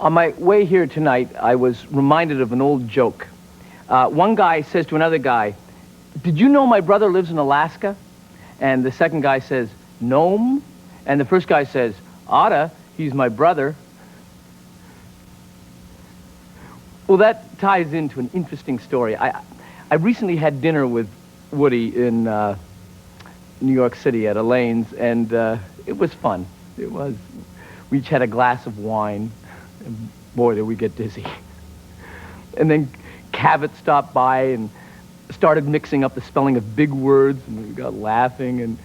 On my way here tonight, I was reminded of an old joke. One guy says to another guy, "Did you know my brother lives in Alaska?" And the second guy says, "Nome?" And the first guy says, "Otta, he's my brother." Well, that ties into an interesting story. I recently had dinner with Woody in New York City at Elaine's, and it was fun. It was. We each had a glass of wine, and boy, did we get dizzy. And then Cabot stopped by and started mixing up the spelling of big words, and we got laughing, and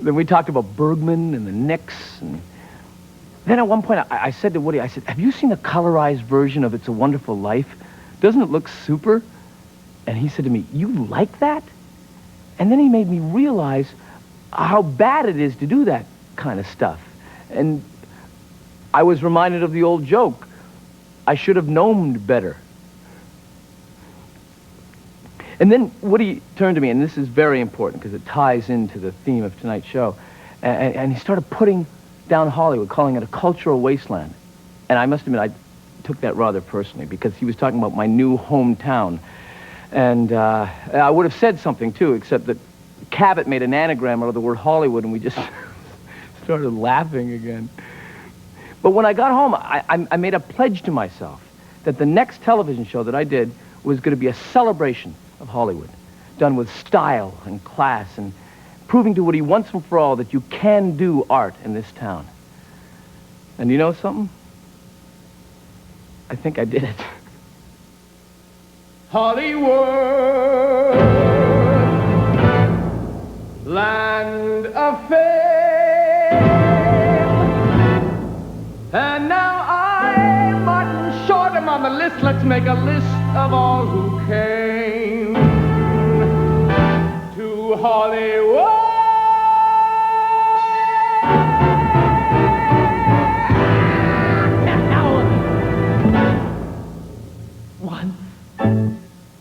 then we talked about Bergman and the Knicks, and then at one point I said to Woody, I said, "Have you seen a colorized version of It's a Wonderful Life? Doesn't it look super?" And he said to me, "You like that?" And then he made me realize how bad it is to do that kind of stuff. And I was reminded of the old joke, I should have known better. And then Woody turned to me, and this is very important because it ties into the theme of tonight's show, and he started putting down Hollywood, calling it a cultural wasteland. And I must admit, I took that rather personally because he was talking about my new hometown. And I would have said something, too, except that Cabot made an anagram out of the word Hollywood, and we just started laughing again. But when I got home, I made a pledge to myself that the next television show that I did was going to be a celebration of Hollywood, done with style and class, and proving to Woody once and for all that you can do art in this town. And you know something? I think I did it. Hollywood, land of fame. And now I'm Martin Short. I'm on the list. Let's make a list of all who came to Hollywood.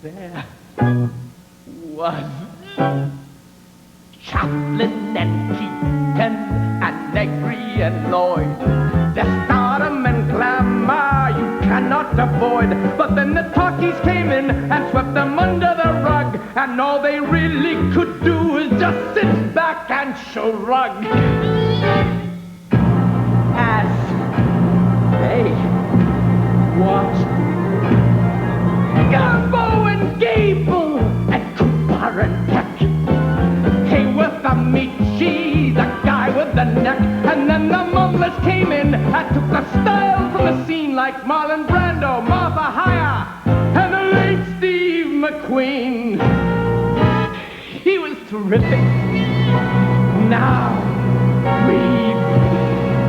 There was Chaplin and Keaton and Negri and Lloyd. There's stardom and glamour you cannot avoid. But then the talkies came in and swept them under the rug, and all they really could do was just sit back and shrug. As they watched Garbo and Gable and Cooper and Peck, Hayworth, Amici, the guy with the neck, and then the Mumblers came in and took the style from the scene, like Marlon Brando, Martha Hyer, and the late Steve McQueen. He was terrific. Now we've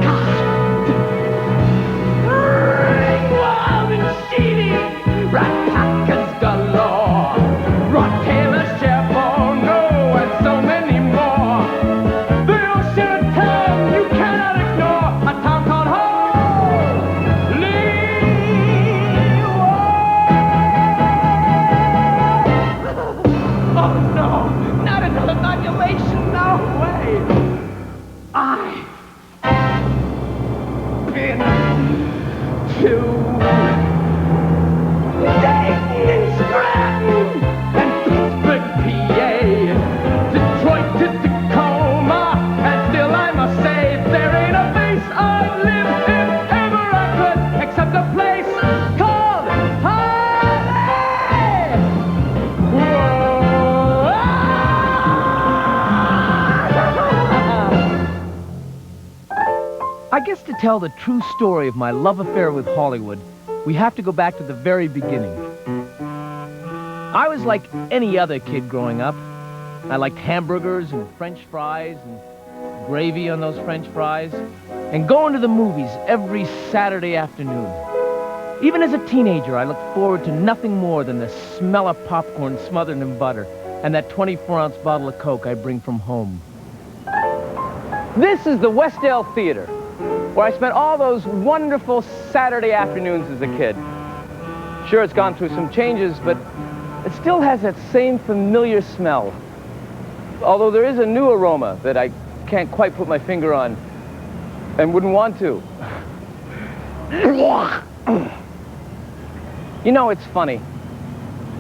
got Ringwald and Sheedy, Rat Packers galore, Rod Taylor, Cher Bono, and so many more. The ocean of town you cannot ignore, a town called Hollywood. Oh no, not another nodulation, no way. I've been to Dayton and Scranton and Pittsburgh, PA, Detroit to Tacoma, and still I must say there ain't a place I've lived in ever I could, except a place called Hollywood. I guess to tell the true story of my love affair with Hollywood, we have to go back to the very beginning. I was like any other kid growing up. I liked hamburgers and French fries and gravy on those French fries, and going to the movies every Saturday afternoon. Even as a teenager, I looked forward to nothing more than the smell of popcorn smothered in butter and that 24-ounce bottle of Coke I bring from home. This is the Westdale Theater, where I spent all those wonderful Saturday afternoons as a kid. Sure, it's gone through some changes, but it still has that same familiar smell. Although there is a new aroma that I can't quite put my finger on and wouldn't want to. You know, it's funny.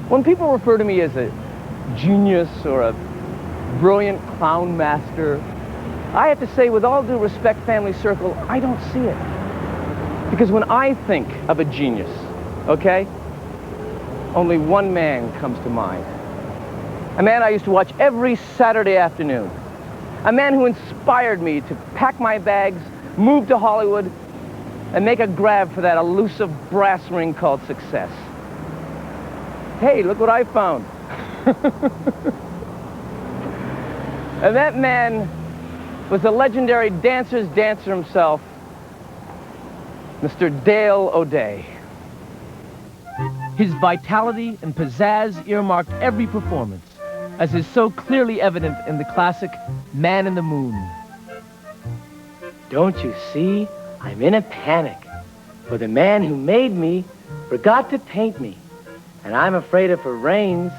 When people refer to me as a genius or a brilliant clown master, I have to say, with all due respect, family circle, I don't see it. Because when I think of a genius, okay, only one man comes to mind. A man I used to watch every Saturday afternoon. A man who inspired me to pack my bags, move to Hollywood, and make a grab for that elusive brass ring called success. Hey, look what I found. And that man was the legendary dancer's dancer himself, Mr. Dale O'Day. His vitality and pizzazz earmarked every performance, as is so clearly evident in the classic Man in the Moon. Don't you see? I'm in a panic, for the man who made me forgot to paint me. And I'm afraid if it rains,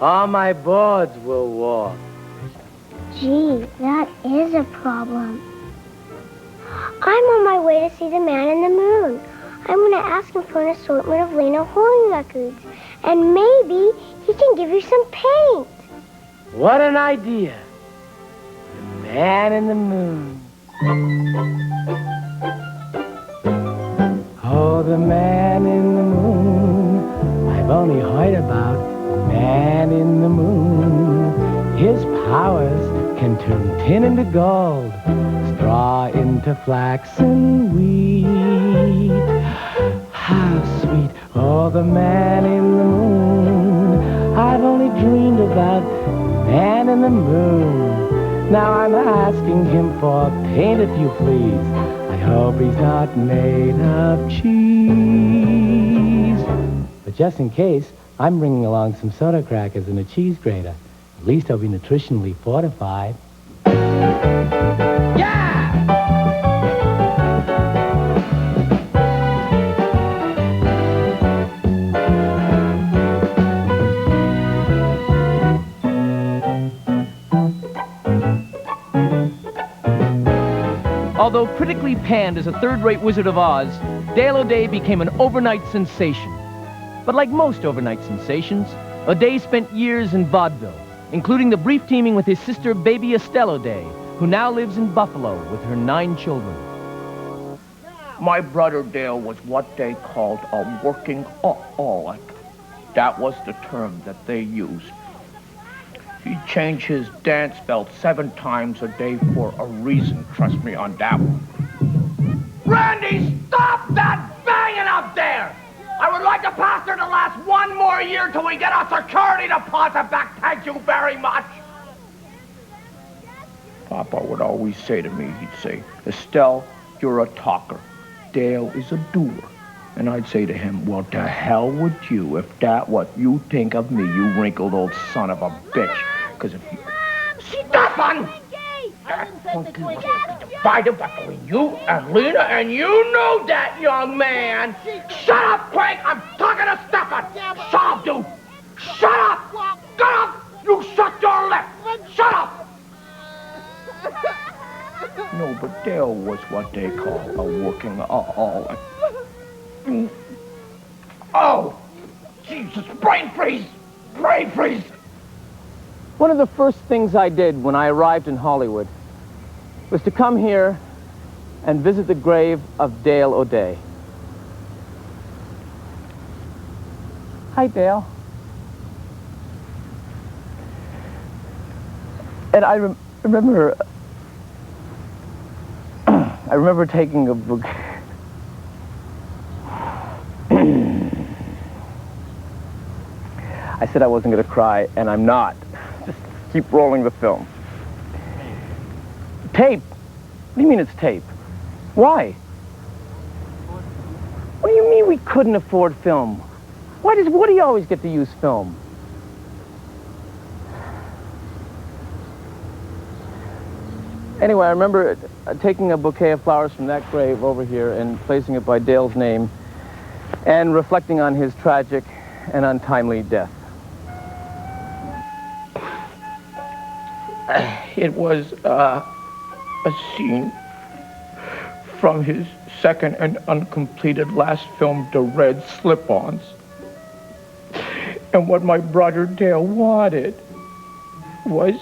all my boards will walk. Gee, that is a problem. I'm on my way to see the Man in the Moon. I'm going to ask him for an assortment of Lena Horne records. And maybe he can give you some paint. What an idea. The Man in the Moon. Oh, the Man in the Moon. I've only heard about the Man in the Moon. His powers can turn tin into gold, straw into flax and wheat. How sweet, oh, the Man in the Moon. I've only dreamed about the Man in the Moon. Now I'm asking him for paint, if you please. I hope he's not made of cheese. But just in case, I'm bringing along some soda crackers and a cheese grater. At least I'll be nutritionally fortified. Yeah! Although critically panned as a third-rate Wizard of Oz, Dale O'Day became an overnight sensation. But like most overnight sensations, O'Day spent years in vaudeville, including the brief teaming with his sister, baby Estelle O'Day, who now lives in Buffalo with her 9 children. My brother Dale was what they called a working-aholic. That was the term that they used. He'd change his dance belt 7 times a day for a reason, trust me on that one. Randy, stop that banging up there! I would like the pastor to last 1 more year till we get our security deposit back. Thank you very much. Papa would always say to me, he'd say, Estelle, you're a talker. Dale is a doer. And I'd say to him, well, to hell with you if that's what you think of me, you wrinkled old son of a bitch. Because if you... Stefan! That monkey was divided between you and Lena, and you know that, young man. Shut up, Craig! I'm talking to Stefan! Shut up, dude! Shut up! Shut up! You shut your lip! Shut up! No, but Dale was what they call a working-aholic. Oh! Jesus, brain freeze! Brain freeze! One of the first things I did when I arrived in Hollywood was to come here and visit the grave of Dale O'Day. Hi, Dale. And I remember taking a book. I said I wasn't going to cry, and I'm not. Just keep rolling the film. Tape? What do you mean it's tape? Why? What do you mean we couldn't afford film? Why does Woody always get to use film? Anyway, I remember taking a bouquet of flowers from that grave over here and placing it by Dale's name and reflecting on his tragic and untimely death. It was a scene from his second and uncompleted last film, The Red Slip-Ons. And what my brother Dale wanted was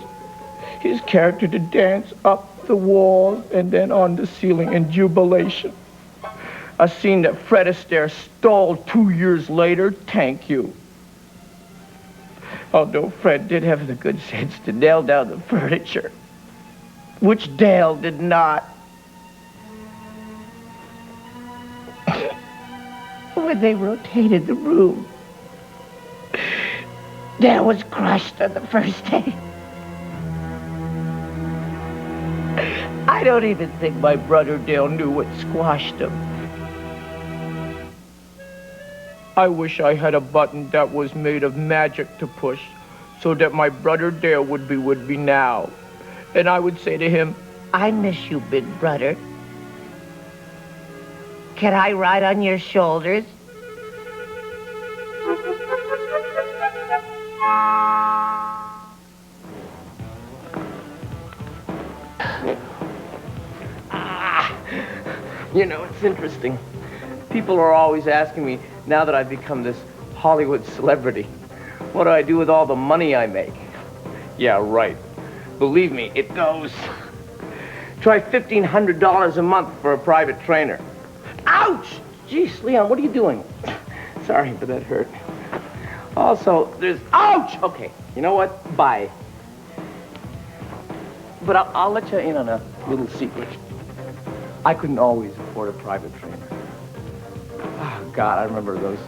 his character to dance up the walls and then on the ceiling in jubilation. A scene that Fred Astaire stole 2 years later, thank you. Although Fred did have the good sense to nail down the furniture, which Dale did not. When they rotated the room, Dale was crushed on the first day. I don't even think my brother Dale knew what squashed him. I wish I had a button that was made of magic to push so that my brother Dale would be with me now. And I would say to him, I miss you, big brother. Can I ride on your shoulders? You know, it's interesting. People are always asking me, now that I've become this Hollywood celebrity, what do I do with all the money I make? Yeah, right. Believe me, it goes. Try $1,500 a month for a private trainer. Ouch! Jeez, Leon, what are you doing? Sorry, but that hurt. Also, there's... Ouch! Okay, you know what? Bye. But I'll let you in on a little secret. I couldn't always afford a private trainer. Oh, God, I remember those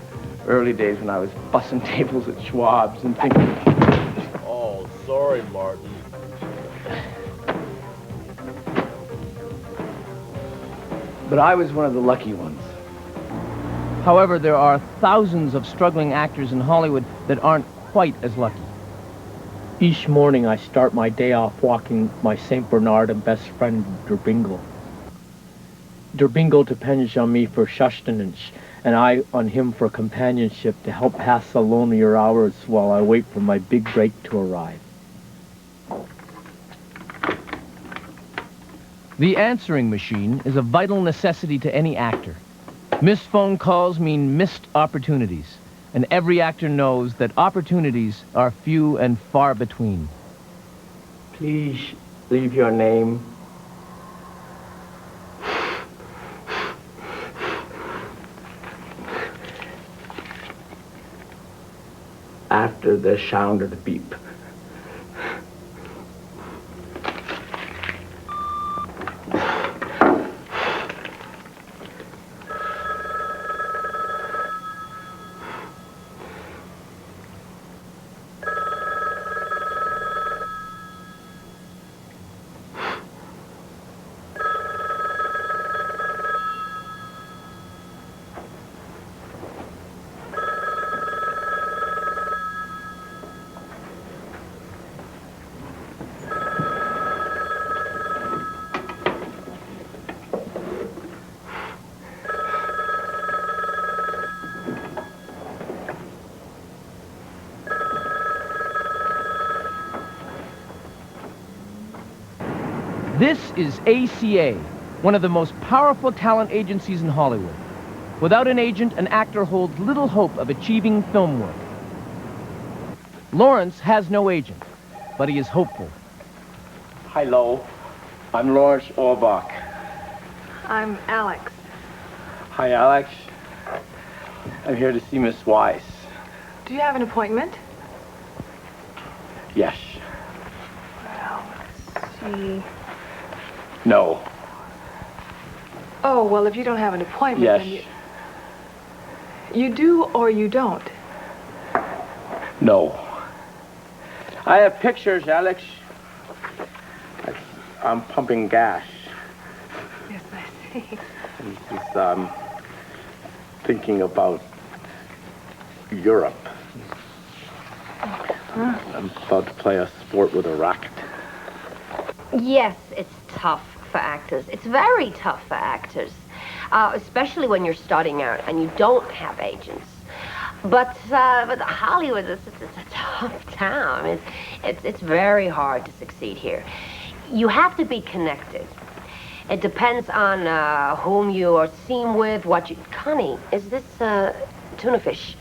early days when I was bussing tables at Schwab's and thinking... Oh, sorry, Martin. But I was one of the lucky ones. However, there are thousands of struggling actors in Hollywood that aren't quite as lucky. Each morning I start my day off walking my St. Bernard and best friend, Derbingle. Derbingle depends on me for sustenance, and I on him for companionship to help pass the lonelier hours while I wait for my big break to arrive. The answering machine is a vital necessity to any actor. Missed phone calls mean missed opportunities, and every actor knows that opportunities are few and far between. Please leave your name. After the sound of the beep. This is ACA, one of the most powerful talent agencies in Hollywood. Without an agent, an actor holds little hope of achieving film work. Lawrence has no agent, but he is hopeful. Hello, I'm Lawrence Orbach. I'm Alex. Hi, Alex. I'm here to see Miss Weiss. Do you have an appointment? Yes. Well, let's see. No. Oh, well, if you don't have an appointment, Yes. then you do or you don't. No. I have pictures, Alex. I'm pumping gas. Yes, I see. This is, thinking about Europe. I'm about to play a sport with a racket. Yes, it's tough for actors. It's very tough for actors, especially when you're starting out and you don't have agents. But Hollywood is a tough town. I mean, it's very hard to succeed here. You have to be connected. It depends on whom you are seen with, what you... Connie, is this tuna fish?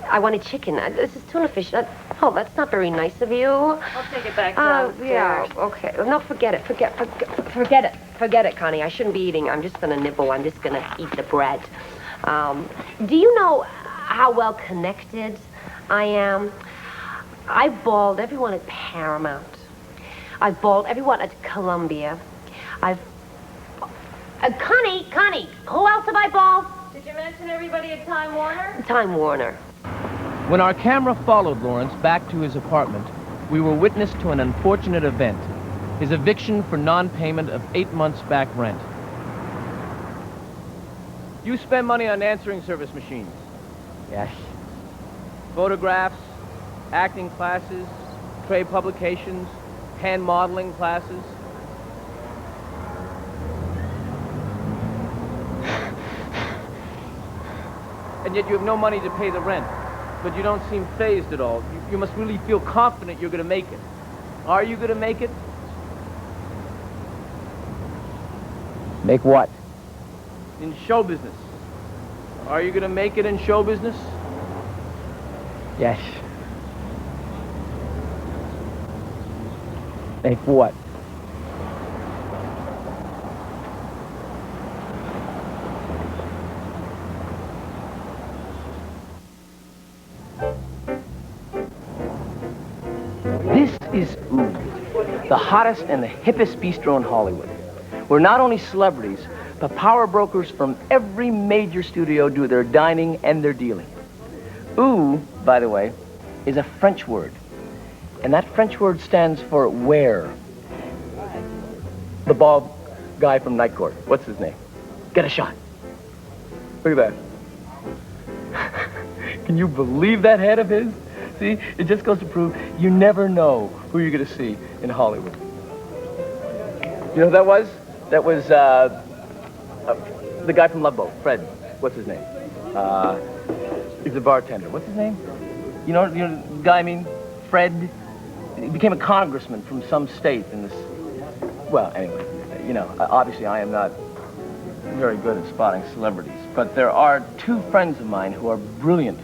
I wanted chicken. This is tuna fish. Oh, that's not very nice of you. I'll take it back downstairs. Yeah, okay. No, forget it. Forget it, Connie. I shouldn't be eating. I'm just going to nibble. I'm just going to eat the bread. Do you know how well connected I am? I balled everyone at Paramount. I've balled everyone at Columbia. Connie, who else have I balled? Did you mention everybody at Time Warner? Time Warner. When our camera followed Lawrence back to his apartment, we were witness to an unfortunate event. His eviction for non-payment of 8 months back rent. You spend money on answering service machines. Yes. Photographs, acting classes, trade publications, hand modeling classes. And yet you have no money to pay the rent. But you don't seem fazed at all. You must really feel confident you're going to make it. Are you going to make it? Make what? In show business. Are you going to make it in show business? Yes. Make what? This is Ooze, the hottest and the hippest bistro in Hollywood. Where not only celebrities, but power brokers from every major studio do their dining and their dealing. Ooh, by the way, is a French word. And that French word stands for where. The bald guy from Night Court, what's his name? Get a shot. Look at that. Can you believe that head of his? See, it just goes to prove you never know who you're going to see in Hollywood. You know who that was? That was the guy from Love Boat, Fred. What's his name? He's a bartender. What's his name? You know the guy I mean? Fred. He became a congressman from some state in this... Well, anyway, you know, obviously I am not very good at spotting celebrities, but there are 2 friends of mine who are brilliant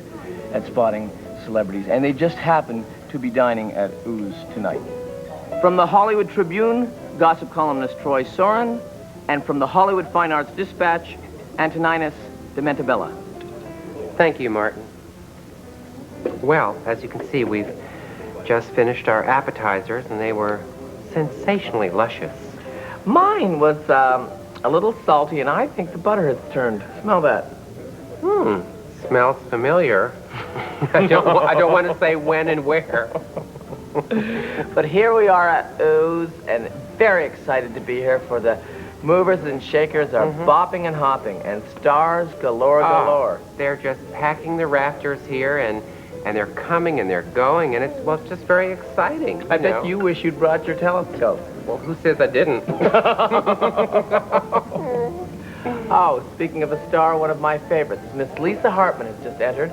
at spotting celebrities, and they just happen to be dining at Ooze tonight. From the Hollywood Tribune, gossip columnist Troy Soren, and from the Hollywood Fine Arts Dispatch, Antoninus Dementabella. Thank you, Martin. Well, as you can see, we've just finished our appetizers, and they were sensationally luscious. Mine was a little salty, and I think the butter has turned. Smell that. Smells familiar. I don't want to say when and where. But here we are at Ooze, and very excited to be here for the movers and shakers are bopping and hopping, and stars galore. They're just packing the rafters here, and they're coming and they're going, and it's just very exciting. I bet you wish you'd brought your telescope. Well, who says I didn't? Oh, speaking of a star, one of my favorites, Miss Lisa Hartman has just entered.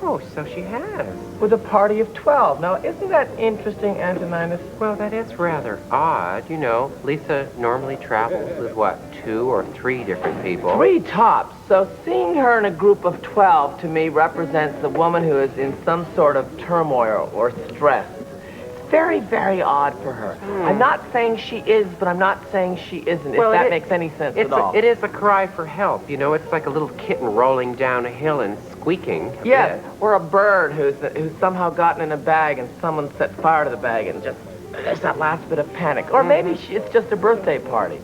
Oh, so she has. With a party of 12. Now, isn't that interesting, Antoninus? Well, that is rather odd. You know, Lisa normally travels with, what, 2 or 3 different people? 3 tops. So seeing her in a group of 12, to me, represents a woman who is in some sort of turmoil or stress. It's very, very odd for her. I'm not saying she is, but I'm not saying she isn't, if that makes any sense at all. It is a cry for help. You know, it's like a little kitten rolling down a hill and squeaking. Yes, or a bird who's somehow gotten in a bag and someone set fire to the bag and just, there's that last bit of panic. Or maybe it's just a birthday party.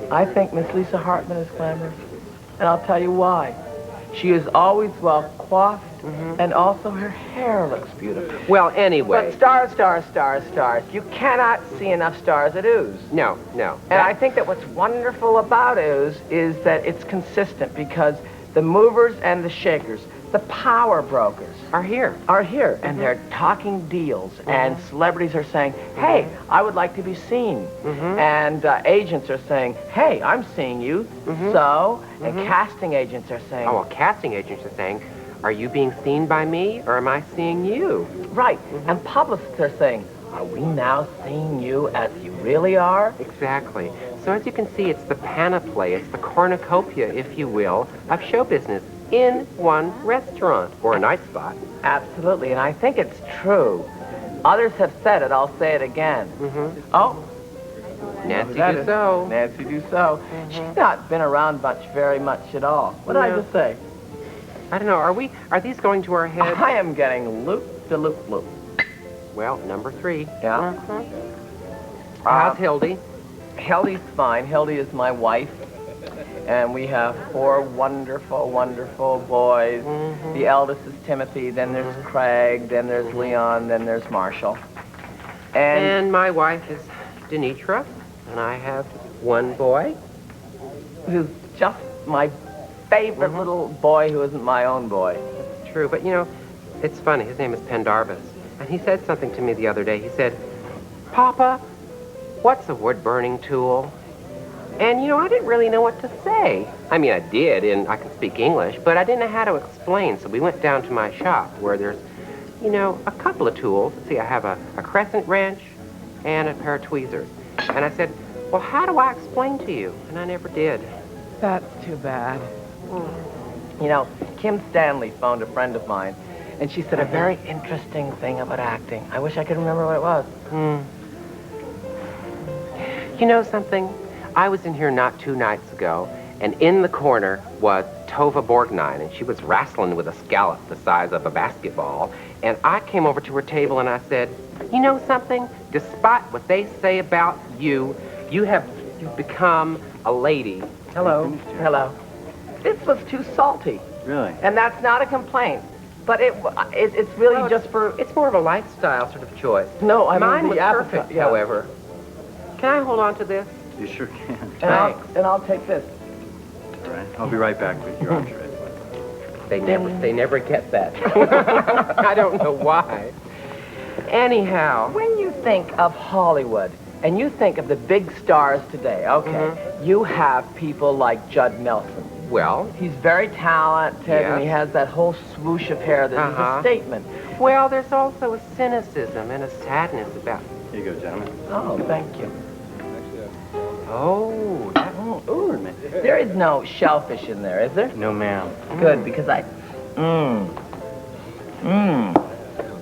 I think Miss Lisa Hartman is glamorous, and I'll tell you why. She is always well coiffed, and also her hair looks beautiful. Well, anyway. But stars, stars, stars, stars. You cannot see enough stars at Ooze. No. And I think that what's wonderful about Ooze is that it's consistent, because the movers and the shakers, the power brokers are here. And they're talking deals, and celebrities are saying, hey, I would like to be seen. And agents are saying, hey, I'm seeing you. So, and casting agents are saying... Oh, well, casting agents are saying, are you being seen by me, or am I seeing you? Right. And publicists are saying, are we now seeing you as you really are? Exactly. So as you can see, it's the panoply, it's the cornucopia, if you will, of show business in one restaurant or a night spot. Absolutely, and I think it's true. Others have said it, I'll say it again. Oh, Nancy that is Dussault. Nancy Dussault. She's not been around very much at all. What did I just say? I don't know, are these going to our head? I am getting loop-de-loop-loop. Well, number 3. Yeah. How's Hildy? Hildy's fine. Hildy is my wife. And we have 4 wonderful, wonderful boys. The eldest is Timothy, then there's Craig, then there's Leon, then there's Marshall. And my wife is Denitra, and I have 1 boy. Who's just my favorite little boy who isn't my own boy. It's true, but you know, it's funny. His name is Pendarvis. And he said something to me the other day. He said, Papa, what's a wood-burning tool? And, you know, I didn't really know what to say. I mean, I did, and I can speak English, but I didn't know how to explain. So we went down to my shop where there's, you know, a couple of tools. See, I have a crescent wrench and a pair of tweezers. And I said, well, how do I explain to you? And I never did. That's too bad. You know, Kim Stanley phoned a friend of mine, and she said a very interesting thing about acting. I wish I could remember what it was. You know something? I was in here not 2 nights ago, and in the corner was Tova Borgnine, and she was wrestling with a scallop the size of a basketball. And I came over to her table and I said, you know something? Despite what they say about you, you've become a lady. Hello. Hello. This was too salty. Really? And that's not a complaint. But it's really Well, just for... It's more of a lifestyle sort of choice. No, I mean Mine the was appetite, perfect, yeah. however. Can I hold on to this? You sure can. And I'll take this. All right. I'll be right back with your entree. They never get that. I don't know why. Anyhow. When you think of Hollywood, and you think of the big stars today, okay, you have people like Judd Nelson. Well, He's very talented, and he has that whole swoosh of hair that is a statement. well, there's also a cynicism and a sadness about... Here you go, gentlemen. Oh, thank you. Oh, that... Ooh, there is no shellfish in there, is there? No, ma'am. Good, because I...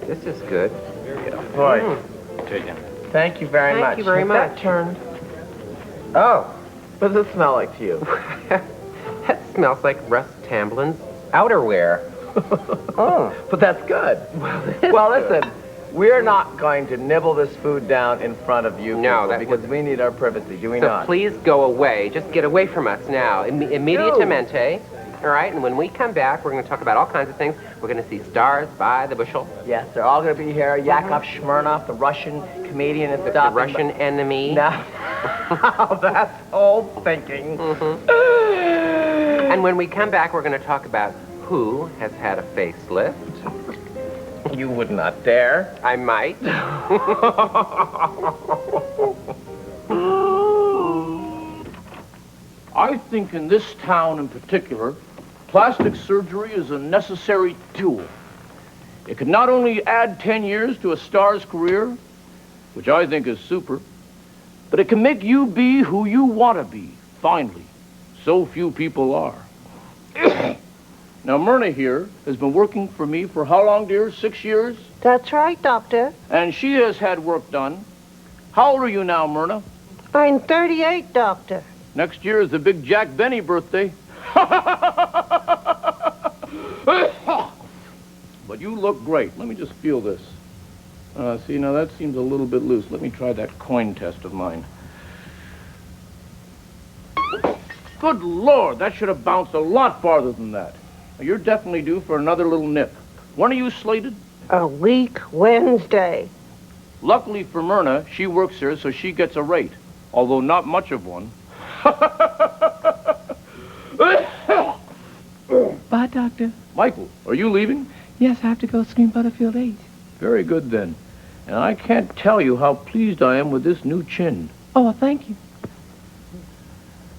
This is good. Boy, Take it. thank you very much. Thank you very Has much. that turned? Oh, what does it smell like to you? That smells like Russ Tamblin's outerwear. But that's good. Well, listen, we're not going to nibble this food down in front of you No, people that because would- we need our privacy, do we So not? please go away. Just get away from us now. Immediatamente. All right? And when we come back, we're going to talk about all kinds of things. We're going to see stars by the bushel. Yes, they're all going to be here. Yakov Smirnoff, the Russian comedian, is The stopping. Russian enemy. Now, that's old thinking. And when we come back, we're going to talk about who has had a facelift. You would not dare. I might. I think in this town in particular, plastic surgery is a necessary tool. It can not only add 10 years to a star's career, which I think is super, but it can make you be who you want to be, finally. So few people are. Now, Myrna here has been working for me for how long, dear? 6 years? That's right, Doctor. And she has had work done. How old are you now, Myrna? I'm 38, Doctor. Next year is the big Jack Benny birthday. But you look great. Let me just feel this. See, now that seems a little bit loose. Let me try that coin test of mine. Good Lord, that should have bounced a lot farther than that. Now, you're definitely due for another little nip. When are you slated? A week Wednesday. Luckily for Myrna, she works here, so she gets a rate, although not much of one. Bye, Doctor. Michael, are you leaving? Yes, I have to go screen Butterfield 8. Very good, then. And I can't tell you how pleased I am with this new chin. Oh, well, thank you.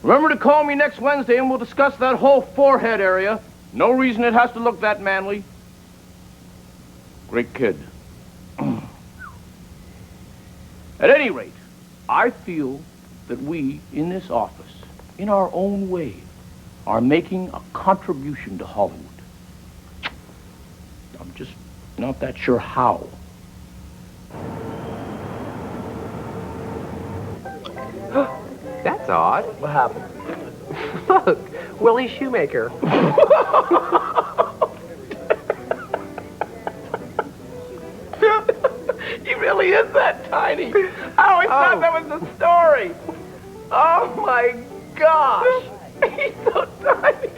Remember to call me next Wednesday and we'll discuss that whole forehead area. No reason it has to look that manly. Great kid. At any rate, I feel that we, in this office, in our own way, are making a contribution to Hollywood. I'm just not that sure how. That's odd. What happened? Look, Willie Shoemaker. He really is that tiny. I always thought that was the story. Oh, my gosh. He's so tiny.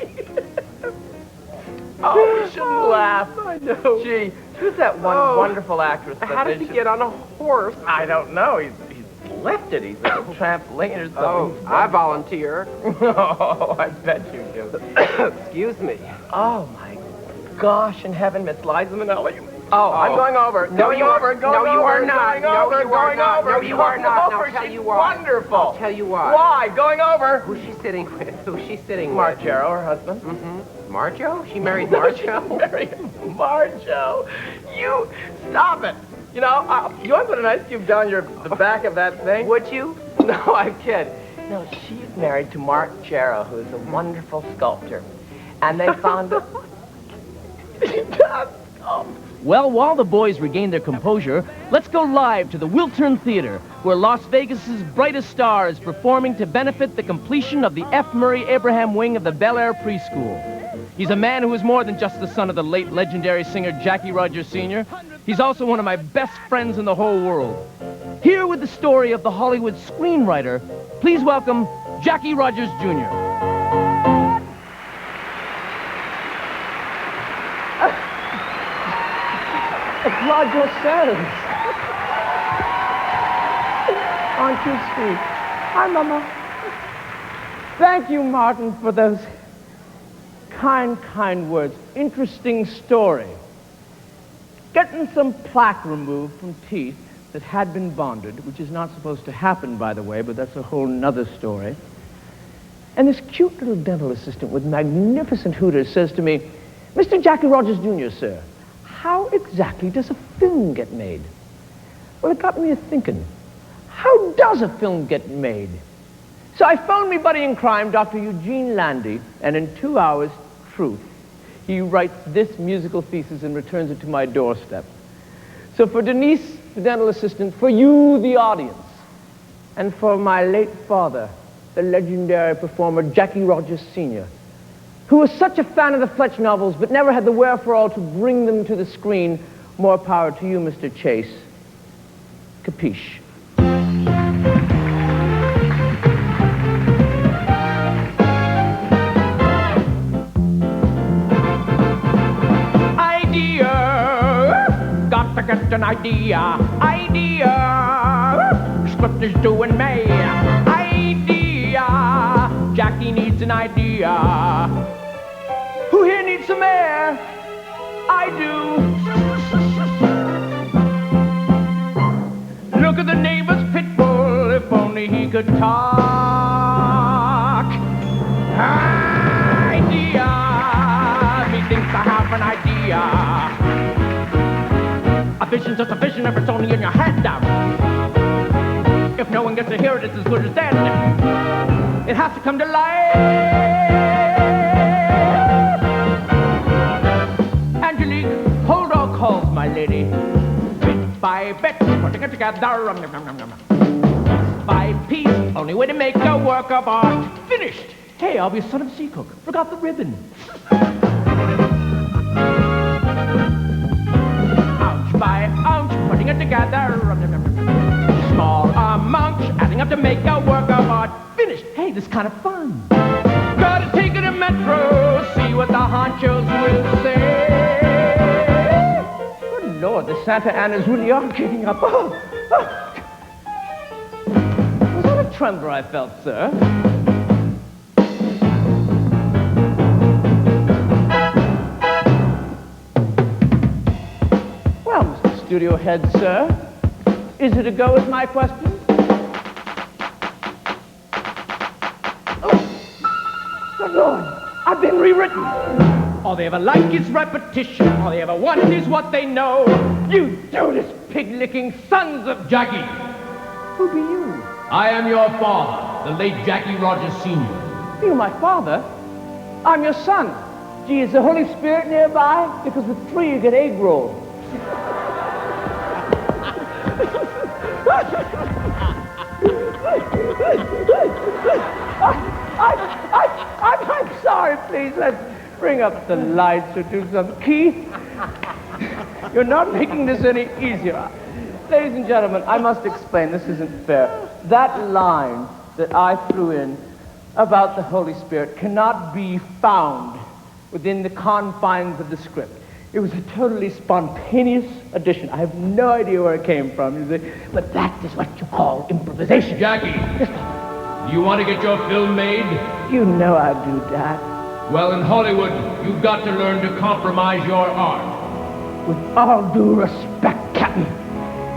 Oh, we shouldn't laugh. I know. Gee, who's that one wonderful actress? How did he get on a horse? I don't know. He's lifted. He's a trampoline or something. Oh, I volunteer. Oh, I bet you do. Excuse me. Oh, my gosh in heaven, Miss Liza Minnelli. Oh, I'm going over. No, you are not. No, you are not. No, you are not. Over. I'll tell She's you why. Wonderful. I'll tell you why. Why? Going over. Who's she sitting with? Who's she sitting Mark with? Jarrow, her husband. Mm-hmm. Marjo? She married Marjo? Married Marjo. You stop it. You know, you want to put a nice cube down the back of that thing? Would you? No, I'm kidding. No, she's married to Mark Jarrow, who is a wonderful sculptor. And they found it. Well, while the boys regain their composure, let's go live to the Wiltern Theater, where Las Vegas's brightest star is performing to benefit the completion of the F. Murray Abraham wing of the Bel Air Preschool. He's a man who is more than just the son of the late legendary singer Jackie Rogers Sr. He's also one of my best friends in the whole world. Here with the story of the Hollywood screenwriter, please welcome Jackie Rogers Jr. It's Roger says. Aren't you sweet? Hi, Mama. Thank you, Martin, for those kind words. Interesting story. Getting some plaque removed from teeth that had been bonded, which is not supposed to happen, by the way, but that's a whole nother story. And this cute little dental assistant with magnificent hooters says to me, Mr. Jackie Rogers Jr., sir, how exactly does a film get made? Well, it got me a thinking. How does a film get made? So I phoned me buddy in crime, Dr. Eugene Landy, and in 2 hours, truth, he writes this musical thesis and returns it to my doorstep. So for Denise, the dental assistant, for you, the audience, and for my late father, the legendary performer Jackie Rogers Sr., who was such a fan of the Fletch novels but never had the wherewithal to bring them to the screen, more power to you, Mr. Chase. Capiche? Got to get an idea, script is due in May, Jackie needs an idea. Who here needs some air? I do. Look at the neighbor's pit bull, if only he could talk. Idea, he thinks I have an idea. A vision's just a vision if it's only in your head. If no one gets to hear it, it's as good as dead. It has to come to life. Angelique, hold all calls, my lady. Bit by bit, putting it together. By piece, only way to make a work of art. Finished. Hey, I'll be a son of a sea cook. Forgot the ribbon. By ounce, putting it together. Small amounts, adding up to make a work of art. Finished. Hey, this is kind of fun. Gotta take it to Metro, see what the honchos will say. Good Lord, the Santa Anas really are kicking up. Oh. Was that a tremor I felt, sir? Studio head, sir. Is it a go with my question? Oh, good Lord, I've been rewritten. All they ever like is repetition. All they ever want is what they know. You Judas pig-licking sons of Jackie. Who be you? I am your father. the late Jackie Rogers Sr. You, my father? I'm your son. Gee, is the Holy Spirit nearby? Because with 3 you get egg rolls. I'm sorry, please. Let's bring up the lights or do some. Keith, you're not making this any easier. Ladies and gentlemen, I must explain. This isn't fair. That line that I threw in about the Holy Spirit cannot be found within the confines of the script. It was a totally spontaneous addition. I have no idea where it came from, you see, but that is what you call improvisation. Jackie, do you want to get your film made? You know I do, Dad. Well, in Hollywood, you've got to learn to compromise your art. With all due respect, Captain,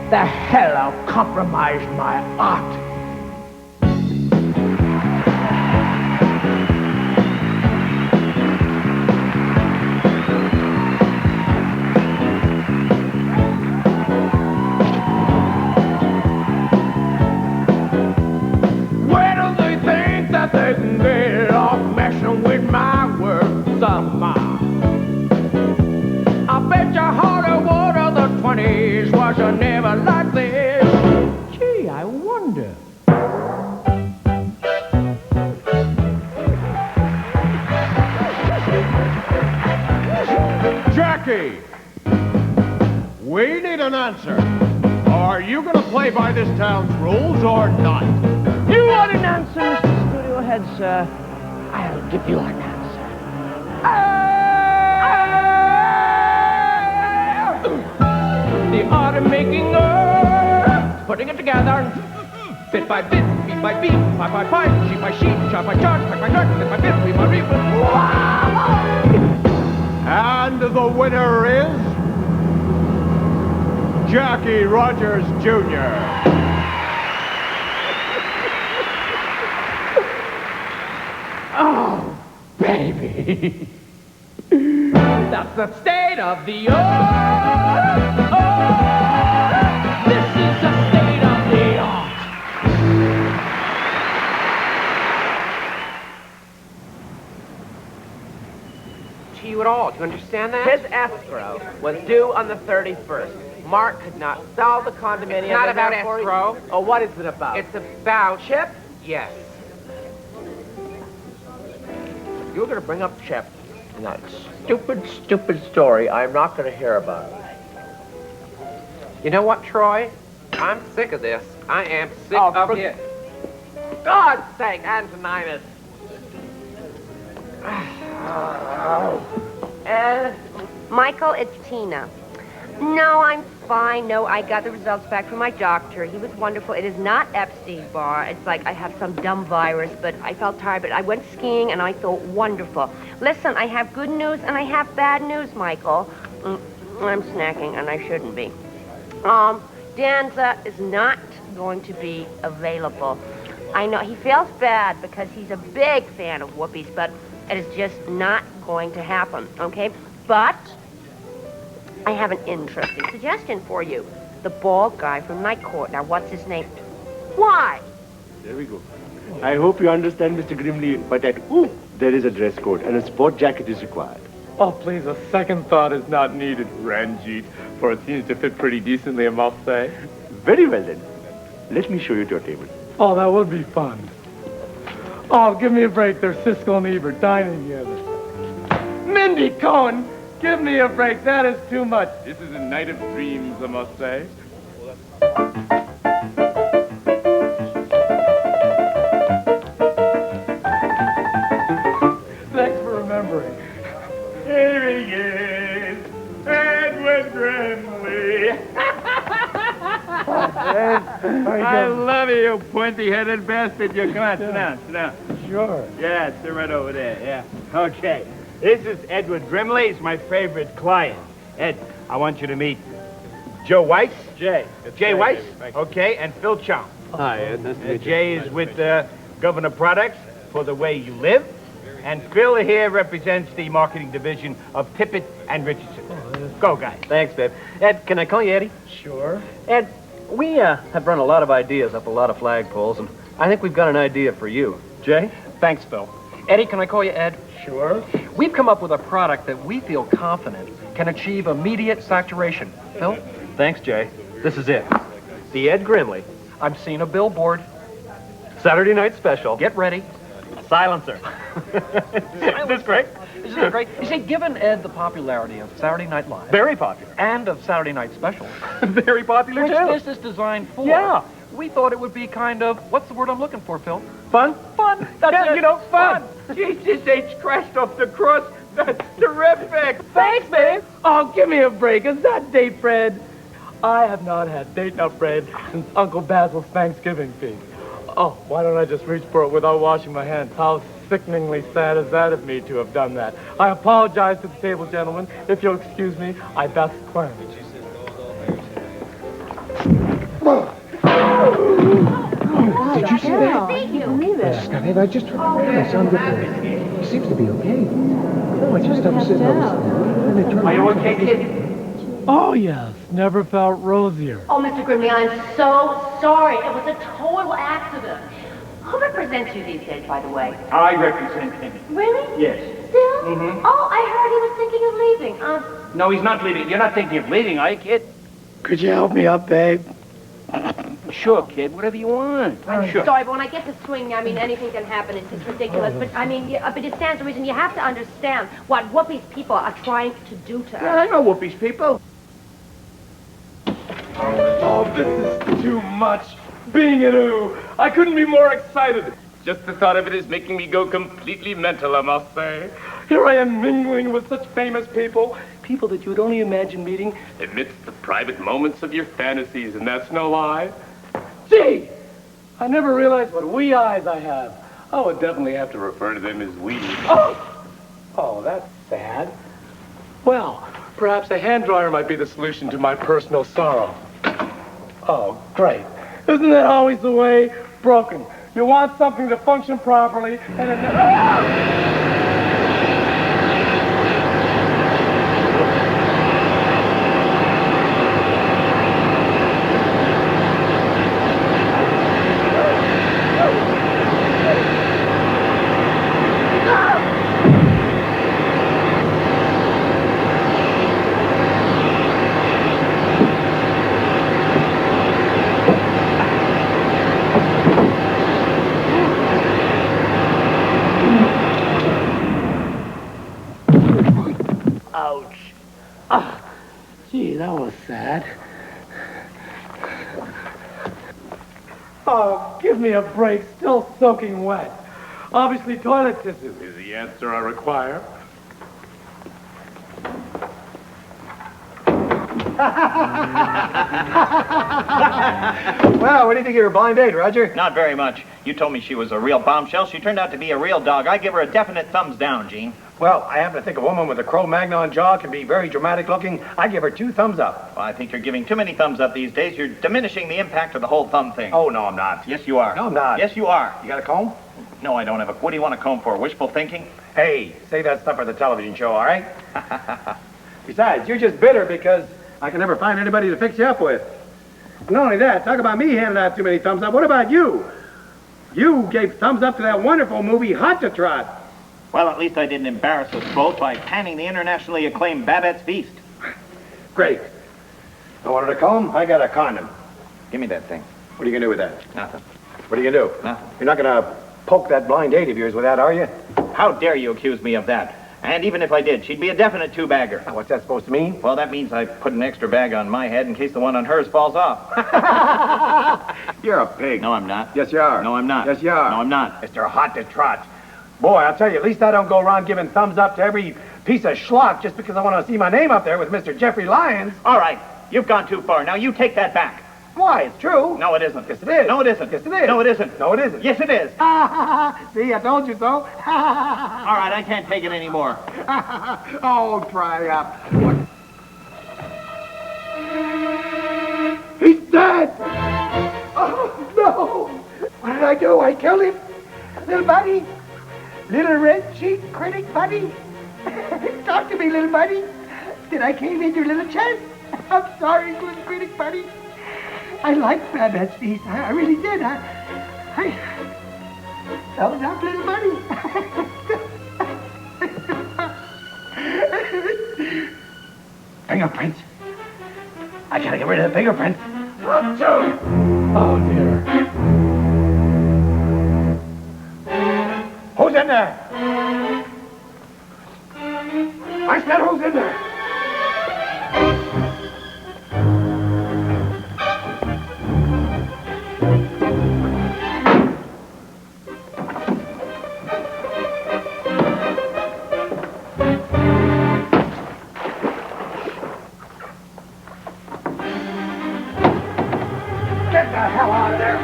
the hell I'll compromise my art. They can get off messing with my work somehow. I bet you Hollywood of the 20s was never like this. Gee, I wonder. Jackie, we need an answer. Are you going to play by this town's rules or not? You want an answer, Mr. Studio Head, sir? I'll give you an answer. The art of making art, putting it together, bit by bit, beat by beat, pipe by pipe, sheet by sheet, chart by chart, pack by chart, bit by bit, read by read. And the winner is Jackie Rogers Jr. Oh, baby. That's the state of the art. This is the state of the art. To you at all. Do you understand that? His escrow was due on the 31st. Mark could not sell the condominium. It's not about therefore escrow. Oh, what is it about? It's about... Chip? Yes. You're going to bring up Chip. And that stupid story I'm not going to hear about. You know what, Troy? I'm sick of this. I am sick Oh, of for it. God's sake, Antoninus. Michael, it's Tina. No, I'm fine. No, I got the results back from my doctor. He was wonderful. It is not Epstein-Barr. It's like I have some dumb virus, but I felt tired. But I went skiing, and I felt wonderful. Listen, I have good news, and I have bad news, Michael. I'm snacking, and I shouldn't be. Danza is not going to be available. I know he feels bad because he's a big fan of Whoopi's, but it is just not going to happen, okay? But I have an interesting suggestion for you. The bald guy from Night Court. Now, what's his name? Why? There we go. I hope you understand, Mr. Grimley, but at there is a dress code, and a sport jacket is required. Oh, please, a second thought is not needed, Ranjit, for it seems to fit pretty decently, I must say. Very well, then. Let me show you to your table. Oh, that would be fun. Oh, give me a break. There's Siskel and Ebert dining together. Mindy Cohen, give me a break. That is too much. This is a night of dreams, I must say. Thanks for remembering. Here he is, Edward Grimley. I love you, you pointy-headed bastard. You come on, sit down, sit down. Sure. Yeah, sit right over there, yeah. Okay, this is Edward Grimley. He's my favorite client. Ed, I want you to meet Joe Weiss. Jay. Jay Weiss, okay, and Phil Chong. Hi, Ed. Nice to meet you. Jay is with Governor Products for the way you live. And Phil here represents the marketing division of Tippett and Richardson. Go, guys. Thanks, babe. Ed, can I call you Eddie? Sure. Ed, we have run a lot of ideas up a lot of flagpoles, and I think we've got an idea for you. Jay? Thanks, Phil. Eddie, can I call you Ed? Sure. We've come up with a product that we feel confident can achieve immediate saturation. Phil? Thanks, Jay. This is it. The Ed Grimley. I'm seeing a billboard. Saturday night special. Get ready. Silencer. Is this great? Isn't it great? You see, given Ed the popularity of Saturday Night Live. Very popular. And of Saturday Night Specials. Very popular, which too. this is designed for. Yeah. We thought it would be kind of, what's the word I'm looking for, Phil? Fun? Fun. That's it. You know, fun. Jesus H. Christ off the cross. That's terrific. Thanks, babe. Oh, give me a break. Is that date bread? I have not had date nut bread since Uncle Basil's Thanksgiving feast. Oh, why don't I just reach for it without washing my hands? How sickeningly sad is that of me to have done that? I apologize to the table, gentlemen. If you'll excuse me, I best cleanse. Did you see that? Thank you. Scotty, I just heard my son get He seems to be okay. No, I just upset him. Are you okay, kid? Oh, yes. Never felt rosier. Oh, Mr. Grimley, I'm so sorry. It was a total accident. Who represents you these days, by the way? I represent him. Really? Yes. Still? Mm-hmm. Oh, I heard he was thinking of leaving. No, he's not leaving. You're not thinking of leaving, are you, kid? Could you help me up, babe? Sure, kid. Whatever you want. I'm Sure. sorry, but when I get to swing, I mean, anything can happen. It's just ridiculous. But, I mean, but it stands to reason. You have to understand what Whoopi's people are trying to do to Yeah, us. I know Whoopi's people. Oh, this is too much. Being at OO, I couldn't be more excited. Just the thought of it is making me go completely mental, I must say. Here I am mingling with such famous people. People that you would only imagine meeting. Amidst the private moments of your fantasies, and that's no lie. Gee, I never realized what wee eyes I have. I would definitely have to refer to them as we. Oh, that's sad. Well, perhaps a hand dryer might be the solution to my personal sorrow. Oh, great. Isn't that always the way? Broken. You want something to function properly, and it... Gee, that was sad. Oh, give me a break. Still soaking wet. Obviously toilet tissue. Is the answer I require. Well, what do you think of your blind date, Roger? Not very much. You told me she was a real bombshell. She turned out to be a real dog. I give her a definite thumbs down, Gene. Well, I happen to think a woman with a Cro-Magnon jaw can be very dramatic looking. I give her 2 thumbs up. Well, I think you're giving too many thumbs up these days. You're diminishing the impact of the whole thumb thing. Oh, no, I'm not. Yes, you are. No, I'm not. Yes, you are. You got a comb? No, I don't have a... What do you want a comb for? Wishful thinking? Hey, save that stuff for the television show, all right? Besides, you're just bitter because I can never find anybody to fix you up with. Not only that, talk about me handing out too many thumbs up. What about you? You gave thumbs up to that wonderful movie, Hot to Trot. Well, at least I didn't embarrass us both by panning the internationally acclaimed Babette's Feast. Great. I wanted a comb, I got a condom. Give me that thing. What are you going to do with that? Nothing. What are you going to do? Nothing. You're not going to poke that blind date of yours with that, are you? How dare you accuse me of that? And even if I did, she'd be a definite 2-bagger. What's that supposed to mean? Well, that means I put an extra bag on my head in case the one on hers falls off. You're a pig. No, I'm not. Yes, you are. No, I'm not. Yes, you are. No, I'm not. Mr. Hot to Trot. Boy, I'll tell you, at least I don't go around giving thumbs up to every piece of schlock just because I want to see my name up there with Mr. Jeffrey Lyons. All right. You've gone too far. Now you take that back. Why? It's true. No, it isn't. Yes, it is. No, it isn't. Yes, it is. No, it isn't. No, it isn't. Yes, it is. See, I told you so. All right, I can't take it anymore. Oh, dry up. He's dead! Oh, no! What did I do? I killed him? Little buddy? Little red-cheeked critic buddy? Talk to me, little buddy. Did I cave in your little chest? I'm sorry, little critic buddy. I liked Babette's Feast. I really did. I boy. That was our little buddy. Fingerprints. I gotta get rid of the fingerprints. Oh, dear. Who's in there? I said who's in there? Get the hell out of there!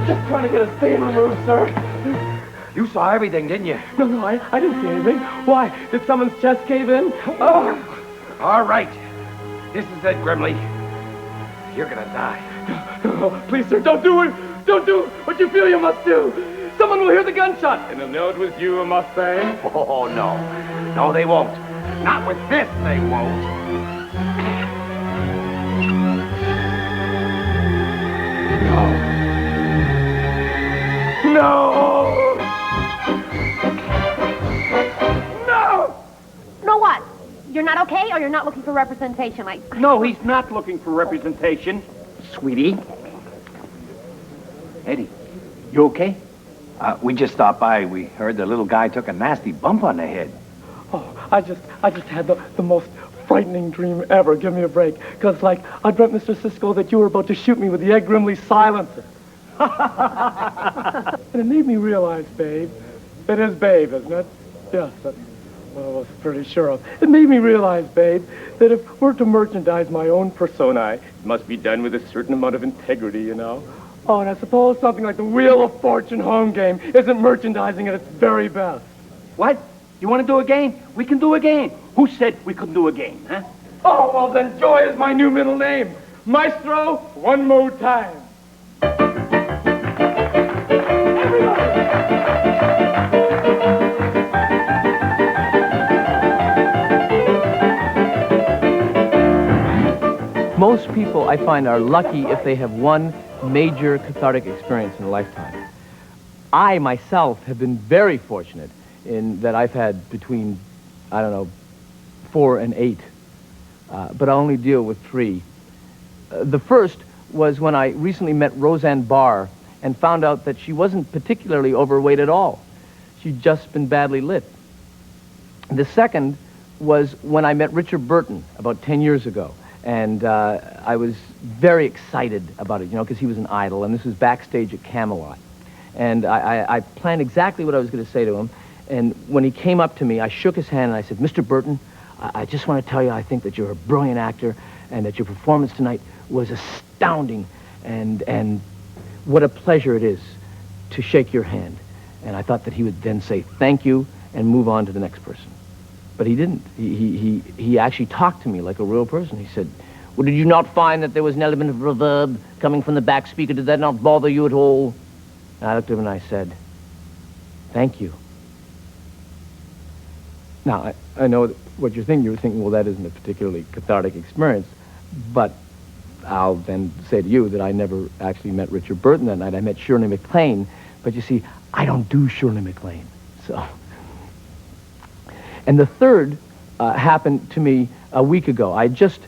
Just trying to get a stain removed, sir. You saw everything, didn't you? No, I didn't see anything. Why? Did someone's chest cave in? Oh. All right. This is it, Grimley. You're gonna die. Oh, please, sir, don't do it. Don't do what you feel you must do. Someone will hear the gunshot, and they'll know it was you, Mustang. Oh, no. No, they won't. Not with this, they won't. No! No! No what? You're not okay, or you're not looking for representation? No, he's not looking for representation, sweetie. Eddie, you okay? We just stopped by. We heard the little guy took a nasty bump on the head. Oh, I just had the most frightening dream ever. Give me a break. Because, I dreamt, Mr. Cisco, that you were about to shoot me with the Ed Grimley silencer. And it made me realize, babe. It is babe, isn't it? Yes, that's what I was pretty sure of. It made me realize, babe, that if we're to merchandise my own personae, it must be done with a certain amount of integrity, you know? Oh, and I suppose something like the Wheel of Fortune home game isn't merchandising at its very best. What? You want to do a game? We can do a game. Who said we couldn't do a game, huh? Oh, well then Joy is my new middle name. Maestro, one more time. Most people, I find, are lucky if they have one major cathartic experience in a lifetime. I, myself, have been very fortunate in that I've had between, 4 and 8. But I only deal with 3. The first was when I recently met Roseanne Barr and found out that she wasn't particularly overweight at all. She'd just been badly lit. The second was when I met Richard Burton about 10 years ago. And I was very excited about it, because he was an idol, and this was backstage at Camelot. And I planned exactly what I was going to say to him, and when he came up to me, I shook his hand and I said, Mr. Burton, I just want to tell you I think that you're a brilliant actor, and that your performance tonight was astounding, and what a pleasure it is to shake your hand. And I thought that he would then say thank you and move on to the next person. But he didn't. He actually talked to me like a real person. He said, well, did you not find that there was an element of reverb coming from the back speaker? Did that not bother you at all? And I looked at him and I said, thank you. Now, I know what you're thinking. You're thinking, well, that isn't a particularly cathartic experience. But I'll then say to you that I never actually met Richard Burton that night. I met Shirley MacLaine. But you see, I don't do Shirley MacLaine. So... And the third happened to me a week ago. I just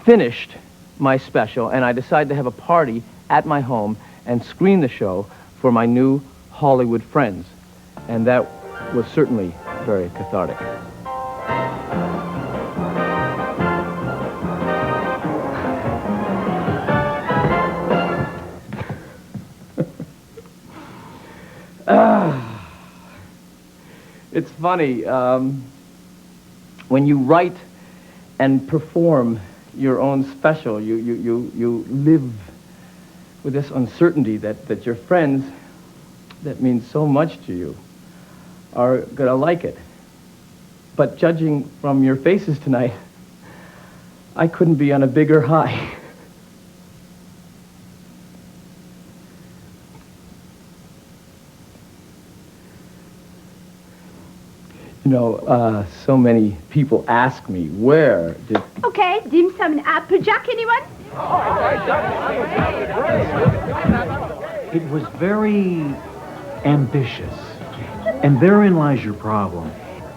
finished my special, and I decided to have a party at my home and screen the show for my new Hollywood friends. And that was certainly very cathartic. It's funny, when you write and perform your own special, you live with this uncertainty that your friends that mean so much to you are going to like it. But judging from your faces tonight, I couldn't be on a bigger high. So many people ask me, where did... Okay, dim sum and apple jack, anyone? It was very ambitious. And therein lies your problem.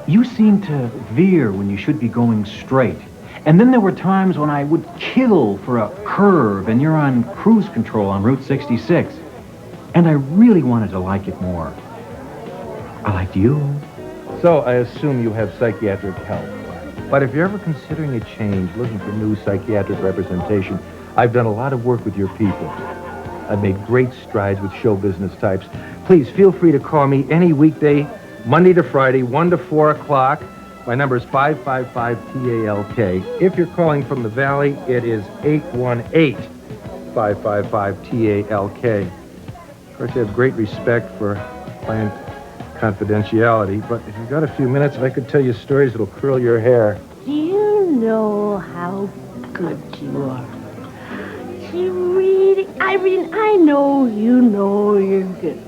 You seem to veer when you should be going straight. And then there were times when I would kill for a curve and you're on cruise control on Route 66. And I really wanted to like it more. I liked you. So I assume you have psychiatric help. But if you're ever considering a change, looking for new psychiatric representation, I've done a lot of work with your people. I've made great strides with show business types. Please feel free to call me any weekday, Monday to Friday, 1 to 4 o'clock. My number is 555-TALK. If you're calling from the Valley, it is 818-555-TALK. Of course, I have great respect for client confidentiality, but if you've got a few minutes, I could tell you stories that'll curl your hair. Do you know how good you are? She really, Irene, I know you know you're good.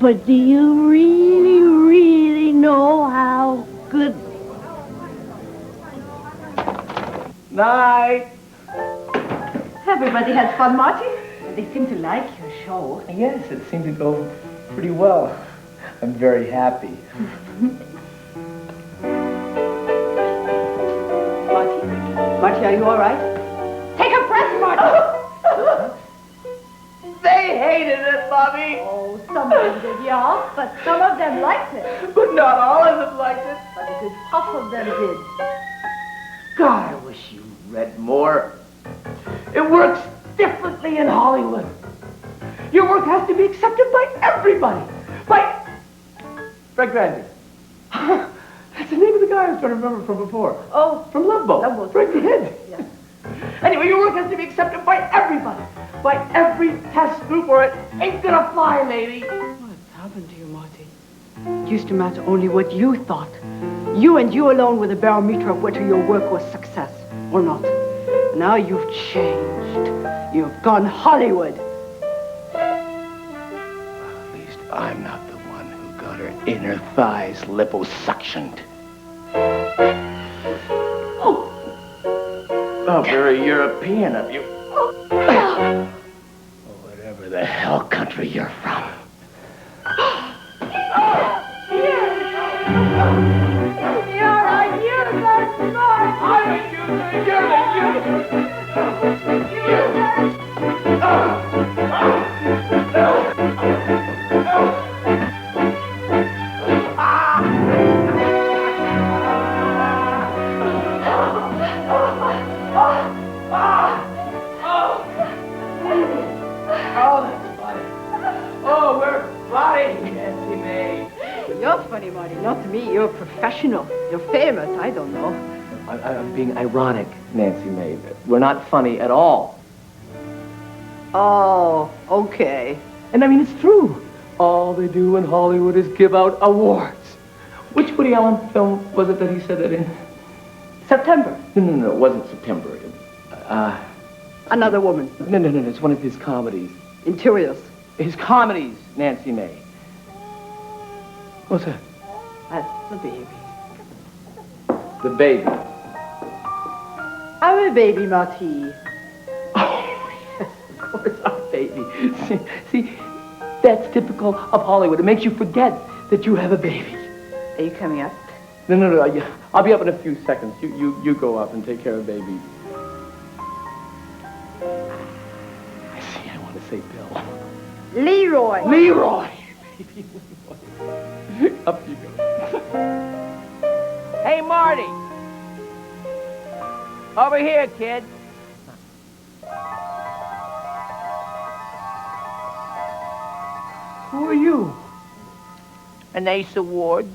But do you really, really know how good? Night. Everybody had fun, Marty. They seem to like your show. Yes, it seemed to go pretty well. I'm very happy. Marty, are you all right? Take a breath, Marty. They hated it, Mommy. Oh, some of them did, yeah, but some of them liked it. But not all of them liked it. But a good puff of them did. God, I wish you read more. It works differently in Hollywood. Your work has to be accepted by everybody. By Fred Grandy. That's the name of the guy I was trying to remember from before. Oh. From Love Boat. Love Boat. Fred did. Yeah. Anyway, your work has to be accepted by everybody. By every test group or it ain't gonna fly, lady. What's happened to you, Marty? It used to matter only what you thought. You and you alone were the barometer of whether your work was success or not. Now you've changed. You've gone Hollywood. At least I'm not the one who got her inner thighs liposuctioned. Oh, very European of you. Whatever the hell country you're from. You're funny, Marty. Not me. You're professional. You're famous. I don't know. I'm being ironic, Nancy Mae. We're not funny at all. Oh, okay. And I mean, it's true. All they do in Hollywood is give out awards. Which Woody Allen film was it that he said that in? September. No, it wasn't September. Another Woman. No, it's one of his comedies. Interiors. His comedies, Nancy Mae. What's that? That's the baby. The baby. I'm a baby, Marty. Oh, yes, of course, our baby. See, that's typical of Hollywood. It makes you forget that you have a baby. Are you coming up? No. I'll be up in a few seconds. You go up and take care of baby. I see. I want to say Bill. Leroy. Leroy. Up you go. Hey, Marty. Over here, kid. Who are you? An Ace Award.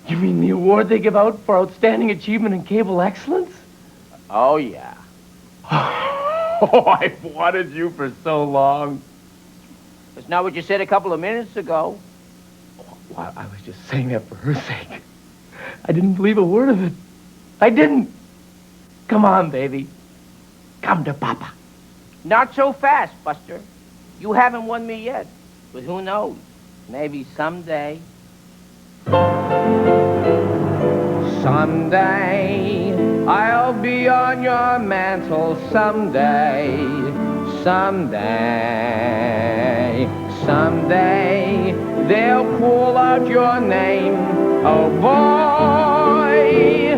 You mean the award they give out for outstanding achievement in cable excellence? Oh, yeah. Oh, I've wanted you for so long. That's not what you said a couple of minutes ago. Well, I was just saying that for her sake. I didn't believe a word of it. I didn't. Come on, baby. Come to Papa. Not so fast, Buster. You haven't won me yet. But who knows? Maybe someday. Someday I'll be on your mantle someday, someday, someday. They'll call out your name, oh boy,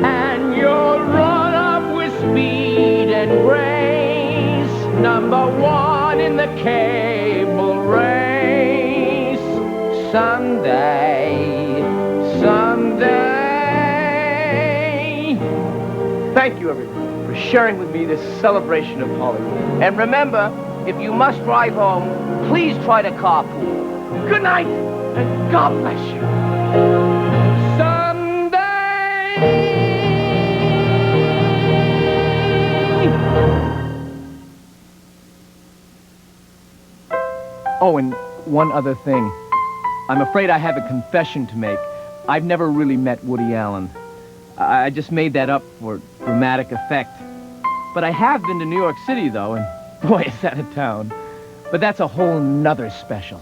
and you'll run up with speed and grace, #1 in the cable race, someday, someday. Thank you, everybody, for sharing with me this celebration of Hollywood. And remember, if you must drive home, please try to carpool. Good night, and God bless you. Oh, and one other thing. I'm afraid I have a confession to make. I've never really met Woody Allen. I just made that up for dramatic effect. But I have been to New York City, though, and boy, is that a town. But that's a whole nother special.